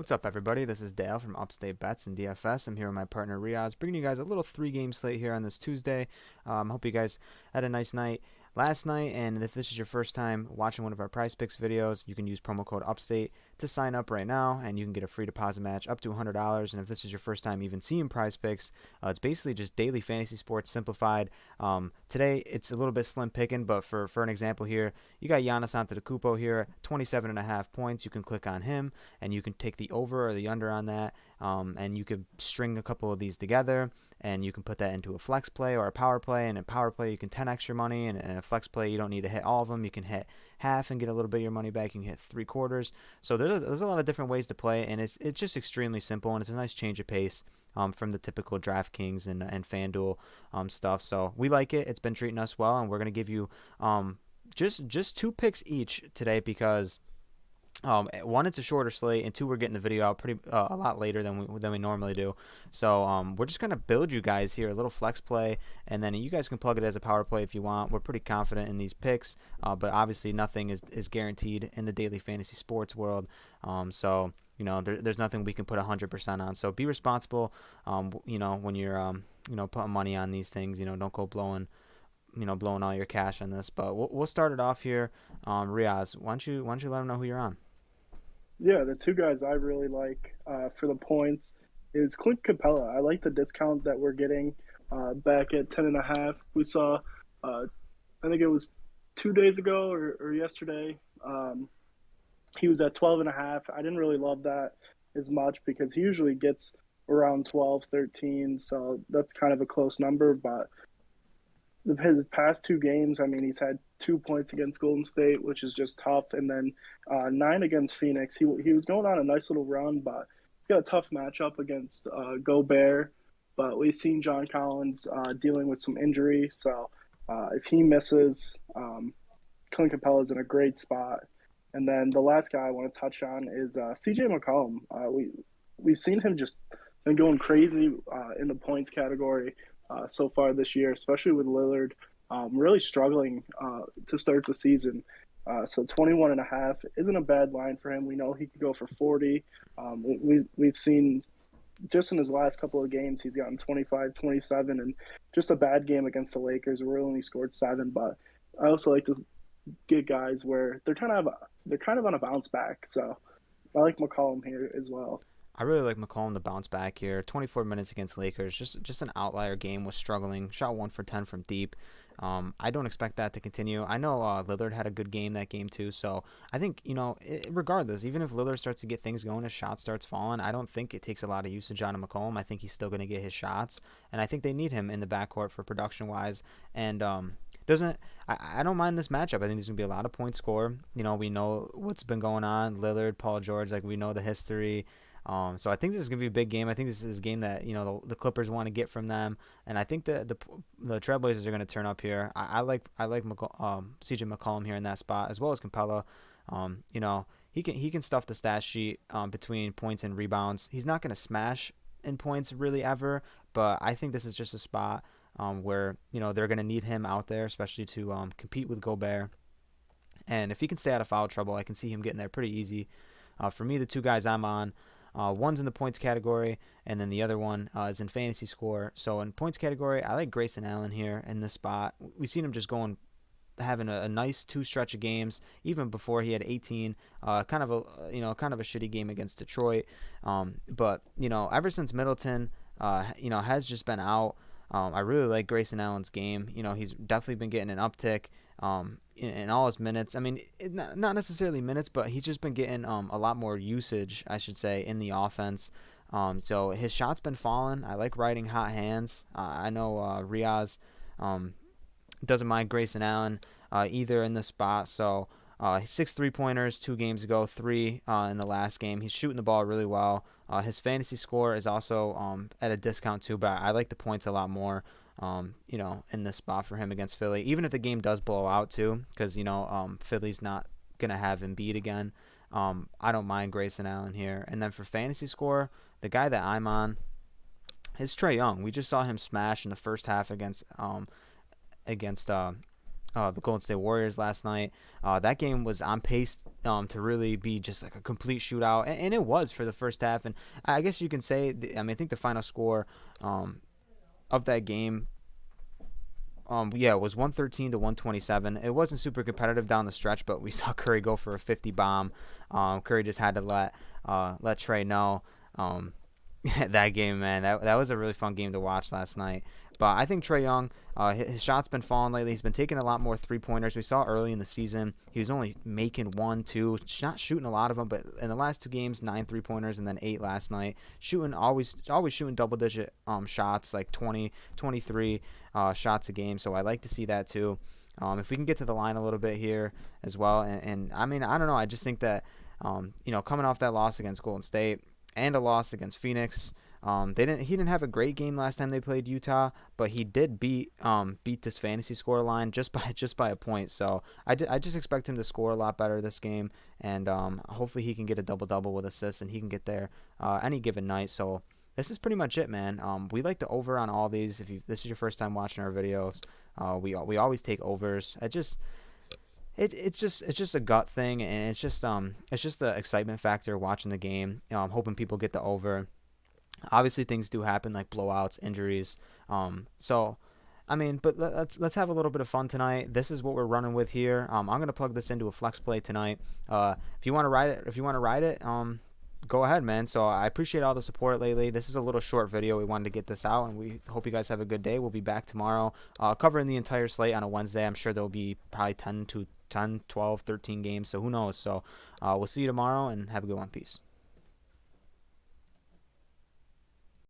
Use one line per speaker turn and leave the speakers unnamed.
What's up, everybody? This is Dale from Upstate Bets and DFS. I'm here with my partner Riaz, bringing you guys a little three-game slate here on this Tuesday. Hope you guys had a nice night last night, and if this is your first time watching one of our Prize Picks videos, you can use promo code Upstate to sign up right now, and you can get a free deposit match up to $100. And if this is your first time even seeing Prize Picks, it's basically just daily fantasy sports simplified. Today it's a little bit slim picking, but for an example here, you got Giannis Antetokounmpo here, 27.5 points. You can click on him and you can take the over or the under on that, and you could string a couple of these together, and you can put that into a flex play or a power play. And in power play, you can 10x your money, and in a flex play, you don't need to hit all of them. You can hit half and get a little bit of your money back. You can hit three quarters. So there's a lot of different ways to play, and it's just extremely simple, and it's a nice change of pace from the typical DraftKings and FanDuel stuff. So we like it. It's been treating us well, and we're gonna give you just two picks each today because one, it's a shorter slate, and two, we're getting the video out pretty a lot later than we normally do. So we're just gonna build you guys here a little flex play, and then you guys can plug it as a power play if you want. We're pretty confident in these picks, but obviously nothing is guaranteed in the daily fantasy sports world. So there's nothing we can put 100% on. So be responsible. When you're putting money on these things. Don't go blowing all your cash on this. But we'll start it off here. Riaz, why don't you let them know who you're on?
Yeah, the two guys I really like for the points is Clint Capella. I like the discount that we're getting back at 10.5. We saw, I think it was 2 days ago or yesterday. He was at 12.5. I didn't really love that as much because he usually gets around 12, 13. So that's kind of a close number. But his past two games, I mean, he's had 2 points against Golden State, which is just tough, and then nine against Phoenix. He was going on a nice little run, but he's got a tough matchup against Gobert. But we've seen John Collins dealing with some injury, so if he misses, Clint Capella's in a great spot. And then the last guy I want to touch on is CJ McCollum. We've seen him just been going crazy in the points category so far this year, especially with Lillard really struggling to start the season. So 21.5 isn't a bad line for him. We know he could go for 40. We've seen just in his last couple of games, he's gotten 25, 27, and just a bad game against the Lakers where he only scored 7. But I also like to get guys where they're kind of on a bounce back. So I like McCollum here as well.
I really like McCollum to bounce back here. 24 minutes against Lakers, just an outlier game. Was struggling. Shot 1 for 10 from deep. I don't expect that to continue. I know Lillard had a good game that game too. So I think regardless, even if Lillard starts to get things going, his shot starts falling. I don't think it takes a lot of usage on McCollum. I think he's still going to get his shots, and I think they need him in the backcourt for production wise. And doesn't I don't mind this matchup. I think there's gonna be a lot of points scored. We know what's been going on. Lillard, Paul George, like we know the history. So I think this is gonna be a big game. I think this is a game that the Clippers want to get from them, and I think the Trailblazers are gonna turn up here. I like CJ McCollum here in that spot as well as Capella. He can stuff the stat sheet between points and rebounds. He's not gonna smash in points really ever, but I think this is just a spot where they're gonna need him out there, especially to compete with Gobert. And if he can stay out of foul trouble, I can see him getting there pretty easy. For me, the two guys I'm on. One's in the points category, and then the other one is in fantasy score. So in points category, I like Grayson Allen here in this spot. We've seen him just having a nice two stretch of games, even before he had 18. Kind of a shitty game against Detroit. But ever since Middleton, has just been out. I really like Grayson Allen's game. He's definitely been getting an uptick in all his minutes. I mean, not necessarily minutes, but he's just been getting a lot more usage, I should say, in the offense. So his shot's been falling. I like riding hot hands. I know Riaz doesn't mind Grayson Allen either in this spot. So 6 3-pointers 2 games ago, three in the last game. He's shooting the ball really well. His fantasy score is also at a discount too, but I like the points a lot more. In this spot for him against Philly, even if the game does blow out too, because Philly's not gonna have Embiid again. I don't mind Grayson Allen here. And then for fantasy score, the guy that I'm on is Trae Young. We just saw him smash in the first half against the Golden State Warriors last night. That game was on pace to really be just like a complete shootout, and it was for the first half. And I guess you can say, I think the final score of that game, yeah, it was 113 to 127. It wasn't super competitive down the stretch, but we saw Curry go for a 50 bomb. Curry just had to let Trey know. That game, man, that was a really fun game to watch last night. But I think Trae Young, his shot's been falling lately. He's been taking a lot more 3-pointers. We saw early in the season he was only making 1, 2, not shooting a lot of them. But in the last 2 games, 9 3-pointers and then 8 last night. Shooting always shooting double-digit shots, like 20, 23 shots a game. So I like to see that too. If we can get to the line a little bit here as well, and I mean, I don't know. I just think that coming off that loss against Golden State and a loss against Phoenix. He didn't have a great game last time they played Utah, but he did beat this fantasy score line just by a point. So I just expect him to score a lot better this game, and hopefully he can get a double with assists and he can get there any given night. So this is pretty much it, man. We like to over on all these. If this is your first time watching our videos, we always take overs. It's just a gut thing, and it's just the excitement factor watching the game. Hoping people get the over. Obviously, things do happen like blowouts, injuries. So, I mean, but let's have a little bit of fun tonight. This is what we're running with here. I'm gonna plug this into a flex play tonight. If you want to ride it, go ahead, man. So I appreciate all the support lately. This is a little short video. We wanted to get this out, and we hope you guys have a good day. We'll be back tomorrow, covering the entire slate on a Wednesday. I'm sure there'll be probably 10, 12, 13 games. So who knows? So we'll see you tomorrow, and have a good one. Peace.